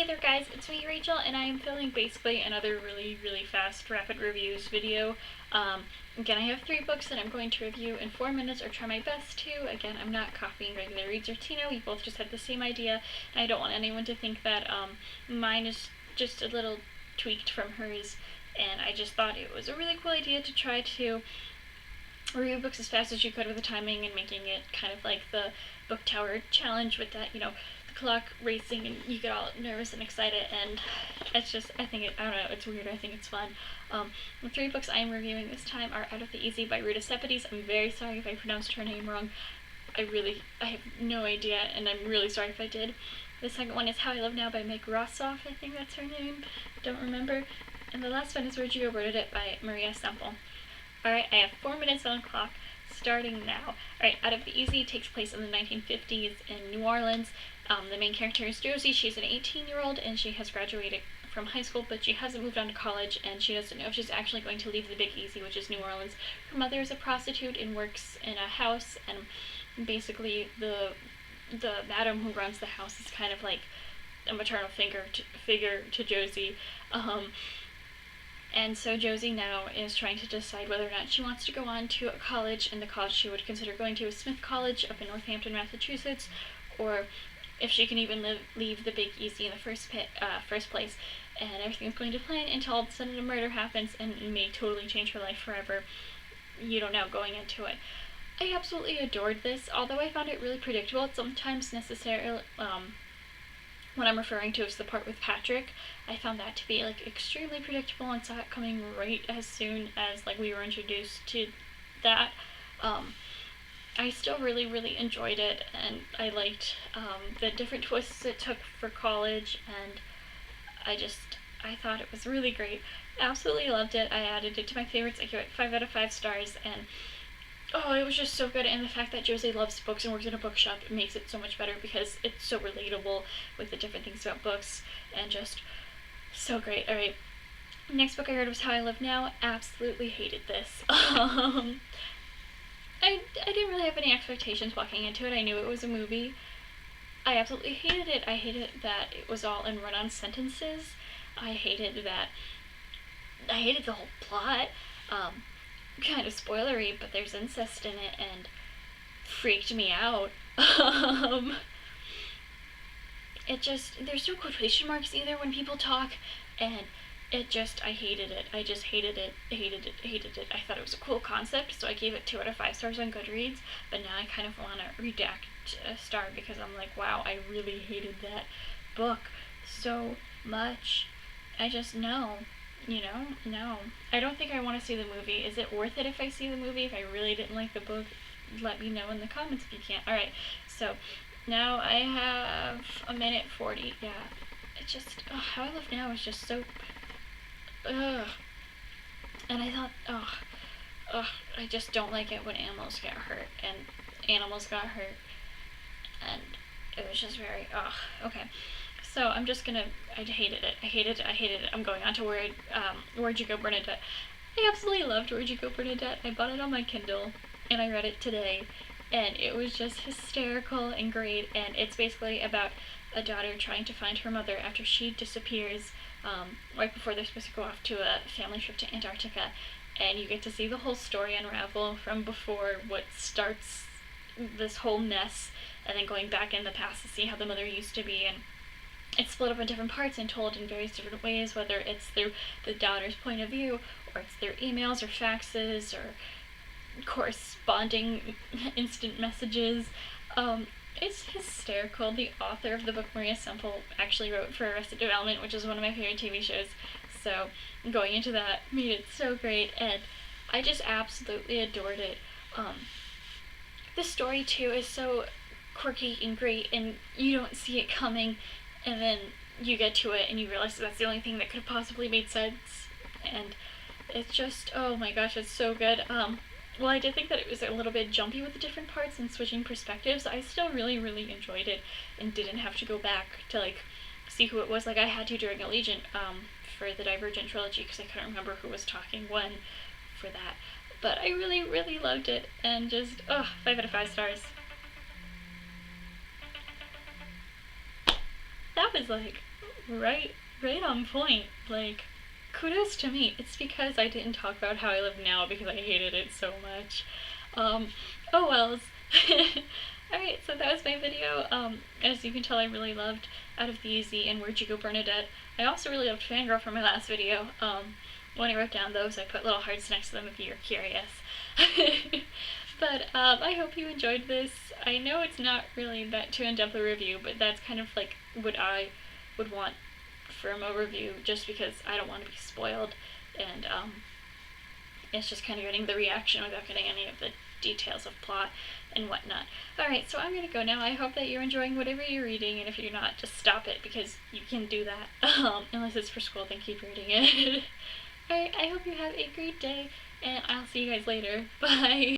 Hey there guys, it's me Rachel, and I am filming basically another really fast rapid reviews video. Again, I have 3 books that I'm going to review in 4 minutes, or try my best to. Again, I'm not copying Regular Reads or Tina, we both just had the same idea, and I don't want anyone to think that mine is just a little tweaked from hers, and I just thought it was a really cool idea to try to review books as fast as you could with the timing and making it kind of like the book tower challenge with that, the clock racing and you get all nervous and excited, and it's just, I don't know, it's weird, I think it's fun. The 3 books I am reviewing this time are Out of the Easy by Ruta Sepetys. I'm very sorry if I pronounced her name wrong. I have no idea, and I'm really sorry if I did. The second one is How I Live Now by Meg Rossoff, I think that's her name, don't remember. And the last one is Where'd You Go, Bernadette by Maria Semple. Alright, I have 4 minutes on the clock, starting now. Alright, Out of the Easy takes place in the 1950s in New Orleans. The main character is Josie. She's an 18-year-old, and she has graduated from high school, but she hasn't moved on to college, and she doesn't know if she's actually going to leave the Big Easy, which is New Orleans. Her mother is a prostitute and works in a house, and basically the madam who runs the house is kind of like a maternal figure to Josie. And so Josie now is trying to decide whether or not she wants to go on to a college, and the college she would consider going to is Smith College up in Northampton, Massachusetts, or if she can even leave the Big Easy in the first place. And everything's going to plan until all of a sudden a murder happens and may totally change her life forever. You don't know going into it. I absolutely adored this, although I found it really predictable. It's sometimes necessarily, what I'm referring to is the part with Patrick. I found that to be extremely predictable and saw it coming right as soon as we were introduced to that. I still really enjoyed it, and I liked the different twists it took for college, and I thought it was really great. Absolutely loved it. I added it to my favorites. I give it 5 out of 5 stars, and oh, it was just so good, and the fact that Josie loves books and works in a bookshop, it makes it so much better because it's so relatable with the different things about books, and just so great. Alright, next book I read was How I Live Now. Absolutely hated this. I didn't really have any expectations walking into it. I knew it was a movie. I absolutely hated it. I hated that it was all in run-on sentences. I hated the whole plot. Kind of spoilery, but there's incest in it, and freaked me out. There's no quotation marks either when people talk, and I hated it. I just hated it. I thought it was a cool concept, so I gave it 2 out of 5 stars on Goodreads, but now I kind of want to redact a star because I'm like, wow, I really hated that book so much. I just, no. No. I don't think I want to see the movie. Is it worth it if I see the movie? If I really didn't like the book, let me know in the comments if you can. Alright, so now I have 1:40. Yeah, it's just, How I Live Now is just so, and I thought, I just don't like it when animals get hurt, and animals got hurt, and it was just very, okay. So I'm just gonna, I hated it. I'm going on to Where'd You Go, Bernadette. I absolutely loved Where'd You Go, Bernadette. I bought it on my Kindle, and I read it today, and it was just hysterical and great, and it's basically about a daughter trying to find her mother after she disappears, right before they're supposed to go off to a family trip to Antarctica, and you get to see the whole story unravel from before what starts this whole mess, and then going back in the past to see how the mother used to be, and it's split up in different parts and told in various different ways, whether it's through the daughter's point of view, or it's through emails or faxes or corresponding instant messages. It's hysterical. The author of the book, Maria Semple, actually wrote for Arrested Development, which is one of my favorite TV shows, so going into that made it so great, and I just absolutely adored it. The story, too, is so quirky and great, and you don't see it coming, and then you get to it and you realize that's the only thing that could have possibly made sense, and it's just, oh my gosh, it's so good. Well, I did think that it was a little bit jumpy with the different parts and switching perspectives. I still really enjoyed it, and didn't have to go back to see who it was like I had to during Allegiant for the Divergent trilogy, because I couldn't remember who was talking when for that. But I really loved it, and just, 5 out of 5 stars. That was right on point. Like, kudos to me. It's because I didn't talk about how I live now because I hated it so much. Oh wells. Alright, so that was my video. As you can tell, I really loved Out of the Easy and Where'd You Go, Bernadette. I also really loved Fangirl from my last video. When I wrote down those, I put little hearts next to them if you're curious. But I hope you enjoyed this. I know it's not really that too in-depth a review, but that's kind of like what I would want from a review, just because I don't want to be spoiled, and it's just kind of getting the reaction without getting any of the details of plot and whatnot. Alright, so I'm gonna go now. I hope that you're enjoying whatever you're reading, and if you're not, just stop it, because you can do that. Unless it's for school, then keep reading it. Alright, I hope you have a great day, and I'll see you guys later. Bye!